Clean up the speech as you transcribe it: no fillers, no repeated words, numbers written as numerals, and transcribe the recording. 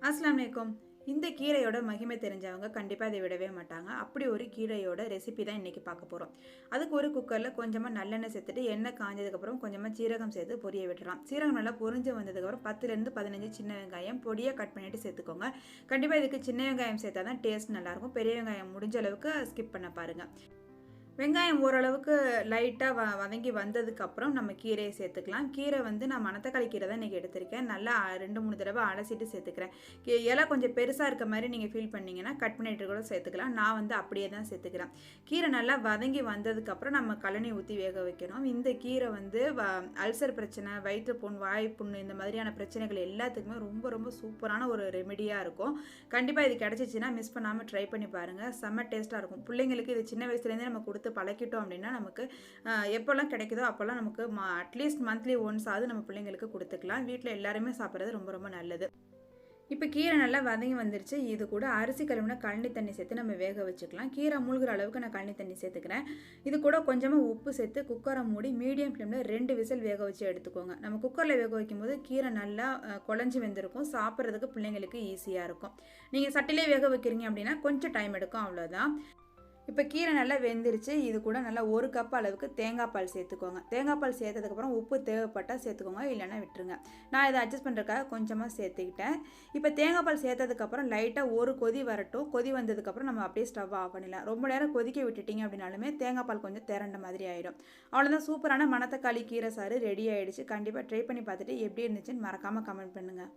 அஸ்ஸலாமு அலைக்கும். இந்த கீரையோட மகிமை தெரிஞ்சவங்க கண்டிப்பா இதை விடவே மாட்டாங்க. அப்படி ஒரு கீரையோட ரெசிபி தான் இன்னைக்கு பார்க்க போறோம். அதுக்கு ஒரு குக்கர்ல கொஞ்சமா நல்லெண்ணெய் சேர்த்துட்டு, எண்ணெய் காஞ்சதுக்கப்புறம் கொஞ்சமா சீரகம் சேர்த்து பொரிய விட்டுறலாம். சீரகம் நல்லா பொரிஞ்சு வந்ததுக்கப்புறம் 10லேருந்து 15 சின்ன வெங்காயம் பொடியா கட் பண்ணிட்டு சேர்த்துக்கோங்க. கண்டிப்பா இதுக்கு சின்ன வெங்காயம் சேர்த்தா தான் டேஸ்ட் நல்லாயிருக்கும். பெரிய வெங்காயம் முடிஞ்ச அளவுக்கு ஸ்கிப் பண்ண பாருங்க. வெங்காயம் ஓரளவுக்கு லைட்டாக வதங்கி வந்ததுக்கப்புறம் நம்ம கீரையை சேர்த்துக்கலாம். கீரை வந்து நான் மணத்தக்காளி கீரை தான் இன்றைக்கி எடுத்திருக்கேன். நல்லா 2-3 தடவை அலசிட்டு சேர்த்துக்கிறேன். இலை கொஞ்சம் பெருசாக இருக்க மாதிரி நீங்கள் ஃபீல் பண்ணிங்கன்னா கட் பண்ணிட்டு கூட சேர்த்துக்கலாம். நான் வந்து அப்படியே தான் சேர்த்துக்கிறேன். கீரை நல்லா வதங்கி வந்ததுக்கப்புறம் நம்ம கழனி ஊற்றி வேக வைக்கணும். இந்த கீரை வந்து அல்சர் பிரச்சனை, வயிற்றுப்புண், வாய்ப்புண் இந்த மாதிரியான பிரச்சனைகள் எல்லாத்துக்குமே ரொம்ப ரொம்ப சூப்பரான ஒரு ரெமெடியாக இருக்கும். கண்டிப்பாக இது கிடச்சிச்சின்னா மிஸ் பண்ணாமல் ட்ரை பண்ணி பாருங்கள். செம்ம டேஸ்ட்டாக இருக்கும். பிள்ளைங்களுக்கு இது சின்ன வயசுலேருந்தே நம்ம கொடுத்து பழக்கிட்டோம் அப்படின்னா நமக்கு எப்போல்லாம் கிடைக்குதோ அப்போல்லாம் நமக்கு அட்லீஸ்ட் மந்த்லி ஒன்ஸ் ஆகுது நம்ம பிள்ளைங்களுக்கு கொடுத்துக்கலாம். வீட்டில் எல்லாருமே சாப்பிட்றது ரொம்ப ரொம்ப நல்லது. இப்போ கீரை நல்லா வதங்கி வந்துருச்சு. இது கூட அரிசி கழுவின கழனி தண்ணி சேர்த்து நம்ம வேக வச்சுக்கலாம். கீரை மூழ்கிற அளவுக்கு நான் கழனி தண்ணி சேர்த்துக்கிறேன். இது கூட கொஞ்சமாக உப்பு சேர்த்து குக்கரை மூடி மீடியம் ஃப்ளேமில் 2 விசில் வேக வச்சு எடுத்துக்கோங்க. நம்ம குக்கரில் வேக வைக்கும்போது கீரை நல்லா குழஞ்சி வெந்திருக்கும். சாப்பிட்றதுக்கு பிள்ளைங்களுக்கு ஈஸியாக இருக்கும். நீங்கள் சட்டிலே வேக வைக்கிறீங்க அப்படின்னா கொஞ்சம் டைம் எடுக்கும், அவ்வளோதான். இப்போ கீரை நல்லா வெந்துருச்சு. இது கூட நல்லா 1 கப் அளவுக்கு தேங்காய் பால் சேர்த்துக்கோங்க. தேங்காய் பால் சேர்த்ததுக்கப்புறம் உப்பு தேவைப்பட்டால் சேர்த்துக்கோங்க, இல்லைன்னா விட்டுருங்க. நான் இதை அட்ஜஸ்ட் பண்ணுறதுக்காக கொஞ்சமாக சேர்த்துக்கிட்டேன். இப்போ தேங்காய் பால் சேர்த்ததுக்கப்புறம் லைட்டாக ஒரு கொதி வரட்டும். கொதி வந்ததுக்கப்புறம் நம்ம அப்படியே ஸ்டவ் ஆஃப் பண்ணிடலாம். ரொம்ப நேரம் கொதிக்க விட்டுட்டிங்க அப்படின்னாலுமே தேங்காய் பால் கொஞ்சம் திரண்ட மாதிரி ஆகிடும். அவ்வளோதான், சூப்பரான மணத்தக்காளி கீரை சாறு ரெடி ஆகிடுச்சு. கண்டிப்பாக ட்ரை பண்ணி பார்த்துட்டு எப்படி இருந்துச்சுன்னு மறக்காமல் கமெண்ட் பண்ணுங்கள்.